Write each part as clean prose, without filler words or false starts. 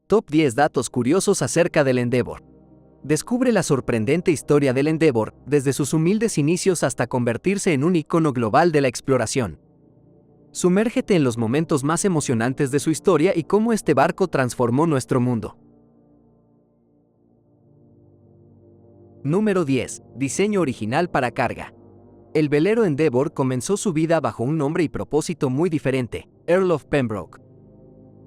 Top 10 datos curiosos acerca del Endeavour. Descubre la sorprendente historia del Endeavour, desde sus humildes inicios hasta convertirse en un icono global de la exploración. Sumérgete en los momentos más emocionantes de su historia y cómo este barco transformó nuestro mundo. Número 10. Diseño original para carga. El velero Endeavour comenzó su vida bajo un nombre y propósito muy diferente, Earl of Pembroke.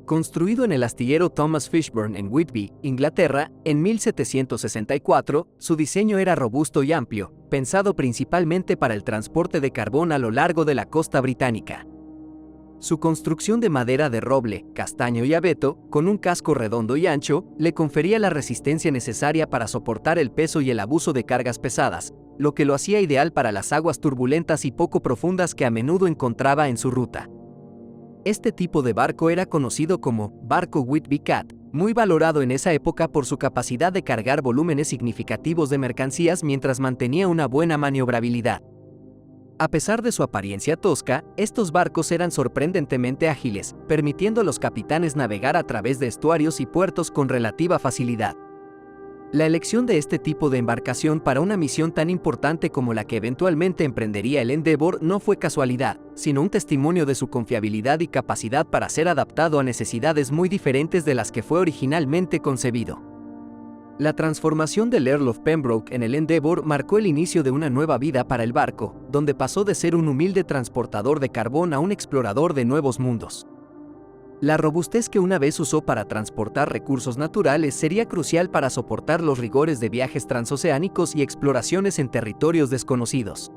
Construido en el astillero Thomas Fishburne en Whitby, Inglaterra, en 1764, su diseño era robusto y amplio, pensado principalmente para el transporte de carbón a lo largo de la costa británica. Su construcción de madera de roble, castaño y abeto, con un casco redondo y ancho, le confería la resistencia necesaria para soportar el peso y el abuso de cargas pesadas, lo que lo hacía ideal para las aguas turbulentas y poco profundas que a menudo encontraba en su ruta. Este tipo de barco era conocido como barco Whitby Cat, muy valorado en esa época por su capacidad de cargar volúmenes significativos de mercancías mientras mantenía una buena maniobrabilidad. A pesar de su apariencia tosca, estos barcos eran sorprendentemente ágiles, permitiendo a los capitanes navegar a través de estuarios y puertos con relativa facilidad. La elección de este tipo de embarcación para una misión tan importante como la que eventualmente emprendería el Endeavour no fue casualidad, sino un testimonio de su confiabilidad y capacidad para ser adaptado a necesidades muy diferentes de las que fue originalmente concebido. La transformación del Earl of Pembroke en el Endeavour marcó el inicio de una nueva vida para el barco, donde pasó de ser un humilde transportador de carbón a un explorador de nuevos mundos. La robustez que una vez usó para transportar recursos naturales sería crucial para soportar los rigores de viajes transoceánicos y exploraciones en territorios desconocidos.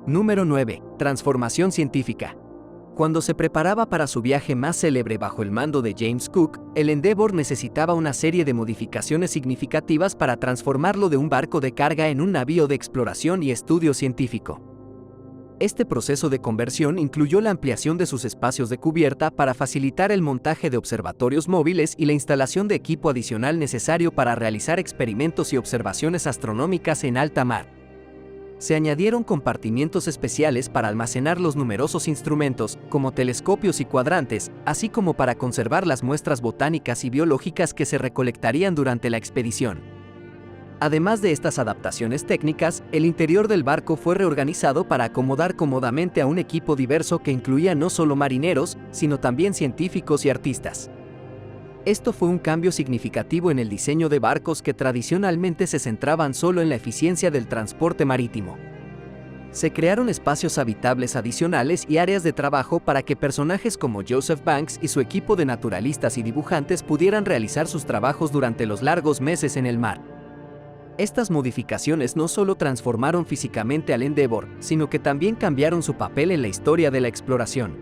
Número 9. Transformación científica. Cuando se preparaba para su viaje más célebre bajo el mando de James Cook, el Endeavour necesitaba una serie de modificaciones significativas para transformarlo de un barco de carga en un navío de exploración y estudio científico. Este proceso de conversión incluyó la ampliación de sus espacios de cubierta para facilitar el montaje de observatorios móviles y la instalación de equipo adicional necesario para realizar experimentos y observaciones astronómicas en alta mar. Se añadieron compartimientos especiales para almacenar los numerosos instrumentos, como telescopios y cuadrantes, así como para conservar las muestras botánicas y biológicas que se recolectarían durante la expedición. Además de estas adaptaciones técnicas, el interior del barco fue reorganizado para acomodar cómodamente a un equipo diverso que incluía no solo marineros, sino también científicos y artistas. Esto fue un cambio significativo en el diseño de barcos que tradicionalmente se centraban solo en la eficiencia del transporte marítimo. Se crearon espacios habitables adicionales y áreas de trabajo para que personajes como Joseph Banks y su equipo de naturalistas y dibujantes pudieran realizar sus trabajos durante los largos meses en el mar. Estas modificaciones no solo transformaron físicamente al Endeavour, sino que también cambiaron su papel en la historia de la exploración.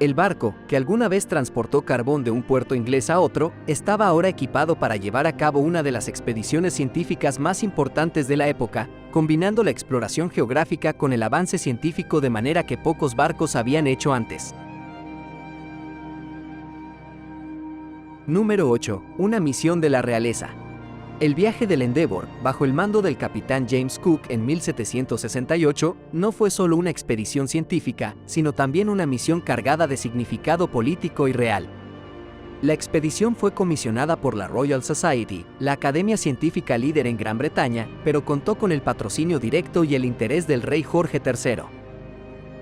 El barco, que alguna vez transportó carbón de un puerto inglés a otro, estaba ahora equipado para llevar a cabo una de las expediciones científicas más importantes de la época, combinando la exploración geográfica con el avance científico de manera que pocos barcos habían hecho antes. Número 8. Una misión de la realeza. El viaje del Endeavour, bajo el mando del capitán James Cook en 1768, no fue solo una expedición científica, sino también una misión cargada de significado político y real. La expedición fue comisionada por la Royal Society, la academia científica líder en Gran Bretaña, pero contó con el patrocinio directo y el interés del rey Jorge III.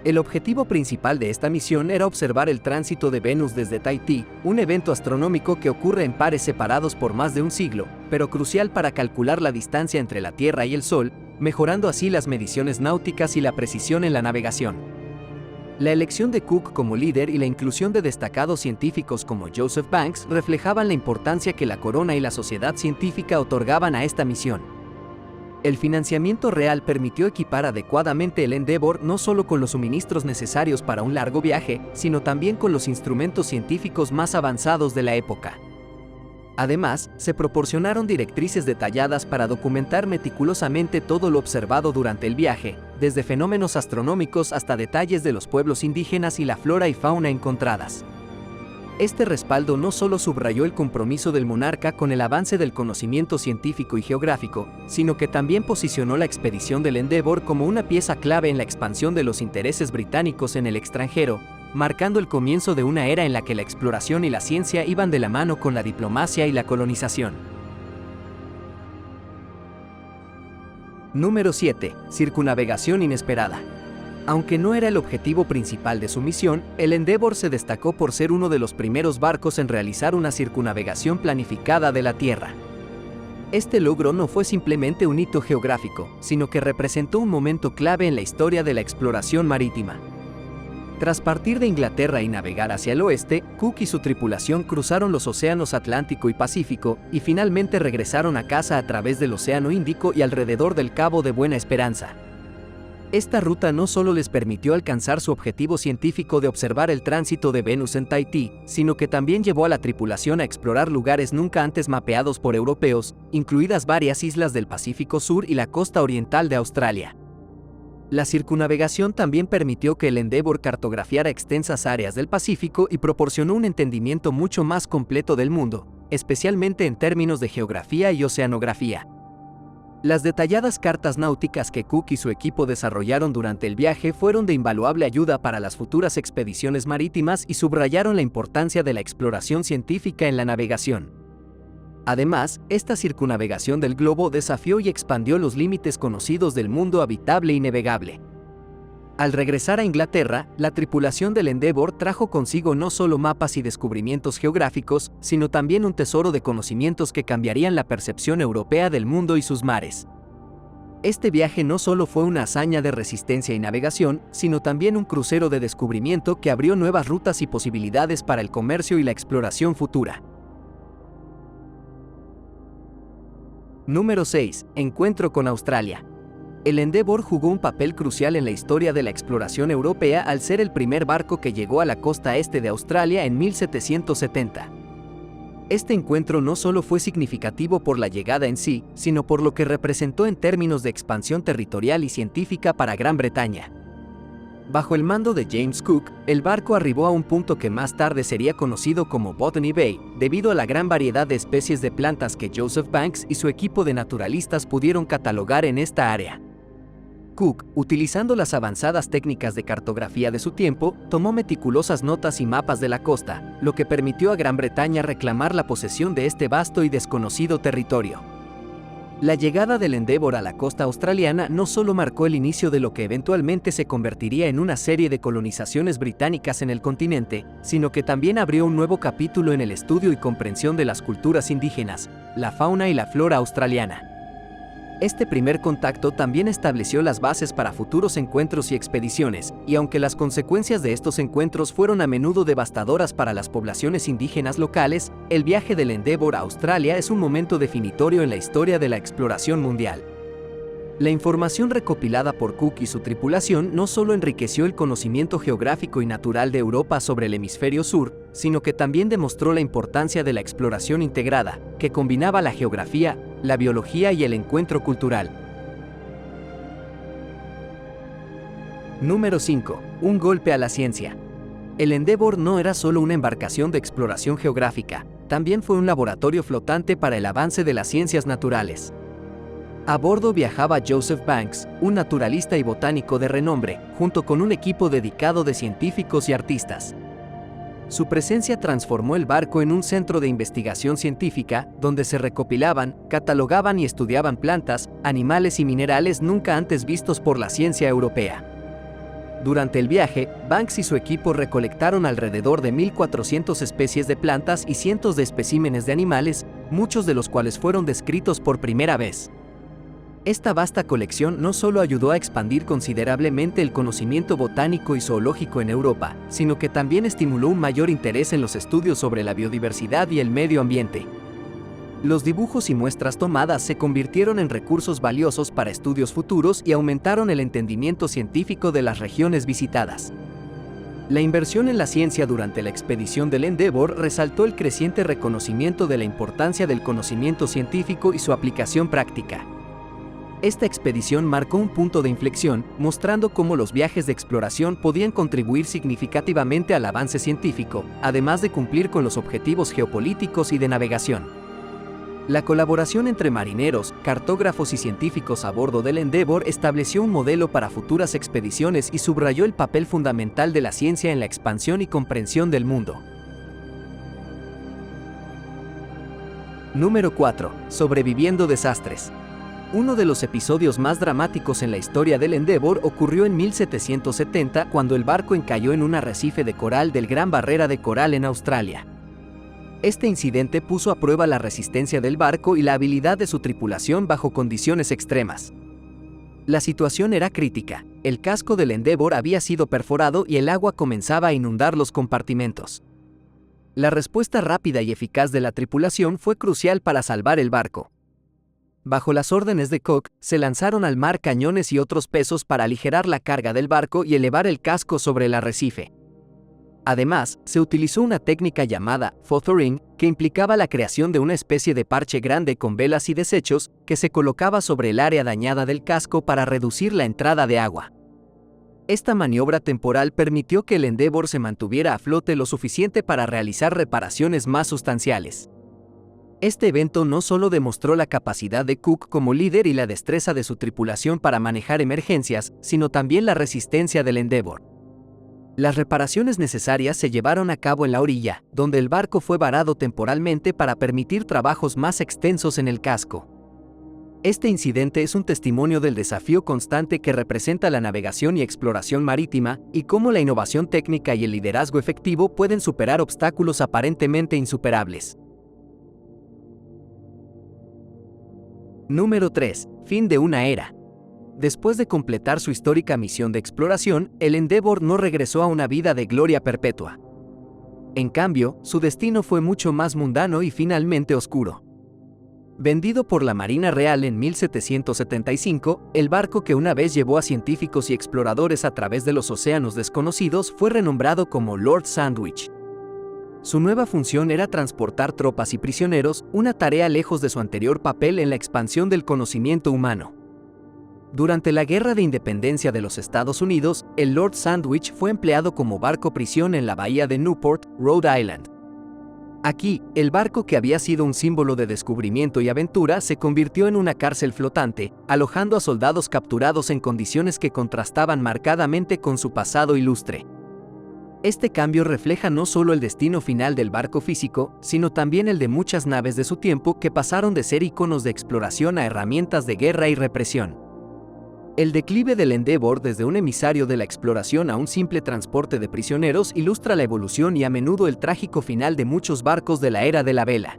El objetivo principal de esta misión era observar el tránsito de Venus desde Tahití, un evento astronómico que ocurre en pares separados por más de un siglo, pero crucial para calcular la distancia entre la Tierra y el Sol, mejorando así las mediciones náuticas y la precisión en la navegación. La elección de Cook como líder y la inclusión de destacados científicos como Joseph Banks reflejaban la importancia que la corona y la sociedad científica otorgaban a esta misión. El financiamiento real permitió equipar adecuadamente el Endeavour no solo con los suministros necesarios para un largo viaje, sino también con los instrumentos científicos más avanzados de la época. Además, se proporcionaron directrices detalladas para documentar meticulosamente todo lo observado durante el viaje, desde fenómenos astronómicos hasta detalles de los pueblos indígenas y la flora y fauna encontradas. Este respaldo no solo subrayó el compromiso del monarca con el avance del conocimiento científico y geográfico, sino que también posicionó la expedición del Endeavour como una pieza clave en la expansión de los intereses británicos en el extranjero, marcando el comienzo de una era en la que la exploración y la ciencia iban de la mano con la diplomacia y la colonización. Número 7. Circunnavegación inesperada. Aunque no era el objetivo principal de su misión, el Endeavour se destacó por ser uno de los primeros barcos en realizar una circunnavegación planificada de la Tierra. Este logro no fue simplemente un hito geográfico, sino que representó un momento clave en la historia de la exploración marítima. Tras partir de Inglaterra y navegar hacia el oeste, Cook y su tripulación cruzaron los océanos Atlántico y Pacífico y finalmente regresaron a casa a través del Océano Índico y alrededor del Cabo de Buena Esperanza. Esta ruta no solo les permitió alcanzar su objetivo científico de observar el tránsito de Venus en Tahití, sino que también llevó a la tripulación a explorar lugares nunca antes mapeados por europeos, incluidas varias islas del Pacífico Sur y la costa oriental de Australia. La circunnavegación también permitió que el Endeavour cartografiara extensas áreas del Pacífico y proporcionó un entendimiento mucho más completo del mundo, especialmente en términos de geografía y oceanografía. Las detalladas cartas náuticas que Cook y su equipo desarrollaron durante el viaje fueron de invaluable ayuda para las futuras expediciones marítimas y subrayaron la importancia de la exploración científica en la navegación. Además, esta circunnavegación del globo desafió y expandió los límites conocidos del mundo habitable y navegable. Al regresar a Inglaterra, la tripulación del Endeavour trajo consigo no solo mapas y descubrimientos geográficos, sino también un tesoro de conocimientos que cambiarían la percepción europea del mundo y sus mares. Este viaje no solo fue una hazaña de resistencia y navegación, sino también un crucero de descubrimiento que abrió nuevas rutas y posibilidades para el comercio y la exploración futura. Número 6. Encuentro con Australia. El Endeavour jugó un papel crucial en la historia de la exploración europea al ser el primer barco que llegó a la costa este de Australia en 1770. Este encuentro no solo fue significativo por la llegada en sí, sino por lo que representó en términos de expansión territorial y científica para Gran Bretaña. Bajo el mando de James Cook, el barco arribó a un punto que más tarde sería conocido como Botany Bay, debido a la gran variedad de especies de plantas que Joseph Banks y su equipo de naturalistas pudieron catalogar en esta área. Cook, utilizando las avanzadas técnicas de cartografía de su tiempo, tomó meticulosas notas y mapas de la costa, lo que permitió a Gran Bretaña reclamar la posesión de este vasto y desconocido territorio. La llegada del Endeavour a la costa australiana no solo marcó el inicio de lo que eventualmente se convertiría en una serie de colonizaciones británicas en el continente, sino que también abrió un nuevo capítulo en el estudio y comprensión de las culturas indígenas, la fauna y la flora australiana. Este primer contacto también estableció las bases para futuros encuentros y expediciones, y aunque las consecuencias de estos encuentros fueron a menudo devastadoras para las poblaciones indígenas locales, el viaje del Endeavour a Australia es un momento definitorio en la historia de la exploración mundial. La información recopilada por Cook y su tripulación no solo enriqueció el conocimiento geográfico y natural de Europa sobre el hemisferio sur, sino que también demostró la importancia de la exploración integrada, que combinaba la geografía, la biología y el encuentro cultural. Número 5. Un golpe a la ciencia. El Endeavour no era solo una embarcación de exploración geográfica, también fue un laboratorio flotante para el avance de las ciencias naturales. A bordo viajaba Joseph Banks, un naturalista y botánico de renombre, junto con un equipo dedicado de científicos y artistas. Su presencia transformó el barco en un centro de investigación científica, donde se recopilaban, catalogaban y estudiaban plantas, animales y minerales nunca antes vistos por la ciencia europea. Durante el viaje, Banks y su equipo recolectaron alrededor de 1.400 especies de plantas y cientos de especímenes de animales, muchos de los cuales fueron descritos por primera vez. Esta vasta colección no solo ayudó a expandir considerablemente el conocimiento botánico y zoológico en Europa, sino que también estimuló un mayor interés en los estudios sobre la biodiversidad y el medio ambiente. Los dibujos y muestras tomadas se convirtieron en recursos valiosos para estudios futuros y aumentaron el entendimiento científico de las regiones visitadas. La inversión en la ciencia durante la expedición del Endeavour resaltó el creciente reconocimiento de la importancia del conocimiento científico y su aplicación práctica. Esta expedición marcó un punto de inflexión, mostrando cómo los viajes de exploración podían contribuir significativamente al avance científico, además de cumplir con los objetivos geopolíticos y de navegación. La colaboración entre marineros, cartógrafos y científicos a bordo del Endeavour estableció un modelo para futuras expediciones y subrayó el papel fundamental de la ciencia en la expansión y comprensión del mundo. Número 4. Sobreviviendo desastres. Uno de los episodios más dramáticos en la historia del Endeavour ocurrió en 1770 cuando el barco encalló en un arrecife de coral del Gran Barrera de Coral en Australia. Este incidente puso a prueba la resistencia del barco y la habilidad de su tripulación bajo condiciones extremas. La situación era crítica. El casco del Endeavour había sido perforado y el agua comenzaba a inundar los compartimentos. La respuesta rápida y eficaz de la tripulación fue crucial para salvar el barco. Bajo las órdenes de Cook, se lanzaron al mar cañones y otros pesos para aligerar la carga del barco y elevar el casco sobre el arrecife. Además, se utilizó una técnica llamada feathering, que implicaba la creación de una especie de parche grande con velas y desechos que se colocaba sobre el área dañada del casco para reducir la entrada de agua. Esta maniobra temporal permitió que el Endeavour se mantuviera a flote lo suficiente para realizar reparaciones más sustanciales. Este evento no solo demostró la capacidad de Cook como líder y la destreza de su tripulación para manejar emergencias, sino también la resistencia del Endeavour. Las reparaciones necesarias se llevaron a cabo en la orilla, donde el barco fue varado temporalmente para permitir trabajos más extensos en el casco. Este incidente es un testimonio del desafío constante que representa la navegación y exploración marítima, y cómo la innovación técnica y el liderazgo efectivo pueden superar obstáculos aparentemente insuperables. Número 3. Fin de una era. Después de completar su histórica misión de exploración, el Endeavour no regresó a una vida de gloria perpetua. En cambio, su destino fue mucho más mundano y finalmente oscuro. Vendido por la Marina Real en 1775, el barco que una vez llevó a científicos y exploradores a través de los océanos desconocidos fue renombrado como Lord Sandwich. Su nueva función era transportar tropas y prisioneros, una tarea lejos de su anterior papel en la expansión del conocimiento humano. Durante la Guerra de Independencia de los Estados Unidos, el Lord Sandwich fue empleado como barco prisión en la bahía de Newport, Rhode Island. Aquí, el barco que había sido un símbolo de descubrimiento y aventura se convirtió en una cárcel flotante, alojando a soldados capturados en condiciones que contrastaban marcadamente con su pasado ilustre. Este cambio refleja no solo el destino final del barco físico, sino también el de muchas naves de su tiempo que pasaron de ser iconos de exploración a herramientas de guerra y represión. El declive del Endeavour desde un emisario de la exploración a un simple transporte de prisioneros ilustra la evolución y a menudo el trágico final de muchos barcos de la era de la vela.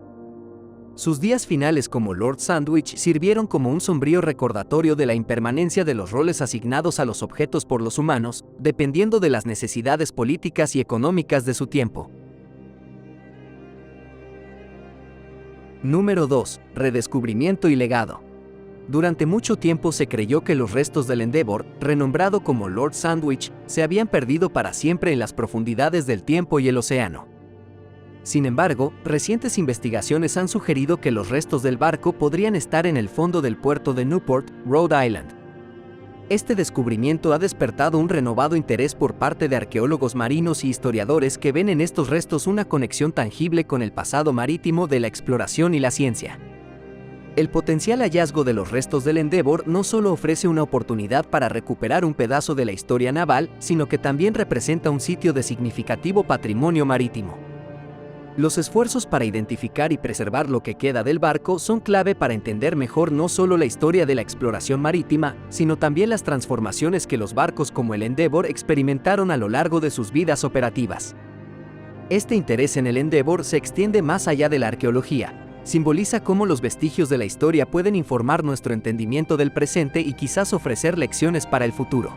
Sus días finales como Lord Sandwich sirvieron como un sombrío recordatorio de la impermanencia de los roles asignados a los objetos por los humanos, dependiendo de las necesidades políticas y económicas de su tiempo. Número 2. Redescubrimiento y legado. Durante mucho tiempo se creyó que los restos del Endeavour, renombrado como Lord Sandwich, se habían perdido para siempre en las profundidades del tiempo y el océano. Sin embargo, recientes investigaciones han sugerido que los restos del barco podrían estar en el fondo del puerto de Newport, Rhode Island. Este descubrimiento ha despertado un renovado interés por parte de arqueólogos marinos y historiadores que ven en estos restos una conexión tangible con el pasado marítimo de la exploración y la ciencia. El potencial hallazgo de los restos del Endeavour no solo ofrece una oportunidad para recuperar un pedazo de la historia naval, sino que también representa un sitio de significativo patrimonio marítimo. Los esfuerzos para identificar y preservar lo que queda del barco son clave para entender mejor no solo la historia de la exploración marítima, sino también las transformaciones que los barcos como el Endeavour experimentaron a lo largo de sus vidas operativas. Este interés en el Endeavour se extiende más allá de la arqueología. Simboliza cómo los vestigios de la historia pueden informar nuestro entendimiento del presente y quizás ofrecer lecciones para el futuro.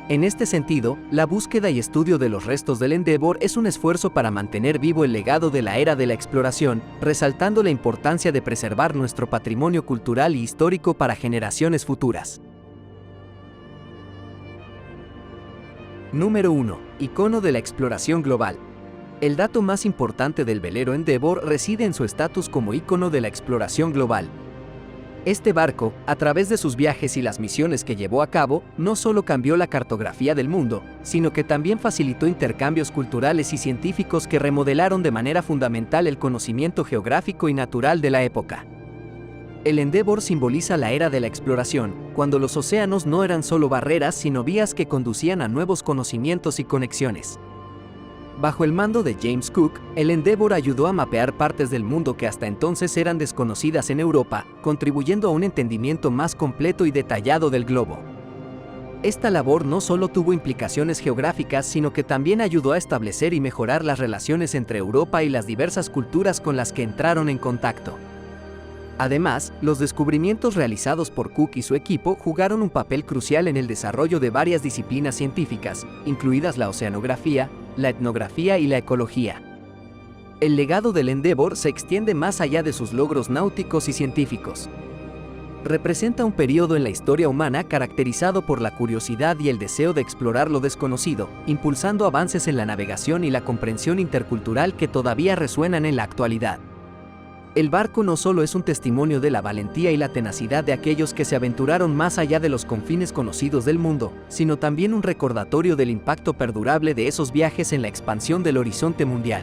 En este sentido, la búsqueda y estudio de los restos del Endeavour es un esfuerzo para mantener vivo el legado de la era de la exploración, resaltando la importancia de preservar nuestro patrimonio cultural y histórico para generaciones futuras. Número 1. Icono de la exploración global. El dato más importante del velero Endeavour reside en su estatus como ícono de la exploración global. Este barco, a través de sus viajes y las misiones que llevó a cabo, no solo cambió la cartografía del mundo, sino que también facilitó intercambios culturales y científicos que remodelaron de manera fundamental el conocimiento geográfico y natural de la época. El Endeavour simboliza la era de la exploración, cuando los océanos no eran solo barreras sino vías que conducían a nuevos conocimientos y conexiones. Bajo el mando de James Cook, el Endeavour ayudó a mapear partes del mundo que hasta entonces eran desconocidas en Europa, contribuyendo a un entendimiento más completo y detallado del globo. Esta labor no solo tuvo implicaciones geográficas, sino que también ayudó a establecer y mejorar las relaciones entre Europa y las diversas culturas con las que entraron en contacto. Además, los descubrimientos realizados por Cook y su equipo jugaron un papel crucial en el desarrollo de varias disciplinas científicas, incluidas la oceanografía, la etnografía y la ecología. El legado del Endeavour se extiende más allá de sus logros náuticos y científicos. Representa un periodo en la historia humana caracterizado por la curiosidad y el deseo de explorar lo desconocido, impulsando avances en la navegación y la comprensión intercultural que todavía resuenan en la actualidad. El barco no solo es un testimonio de la valentía y la tenacidad de aquellos que se aventuraron más allá de los confines conocidos del mundo, sino también un recordatorio del impacto perdurable de esos viajes en la expansión del horizonte mundial.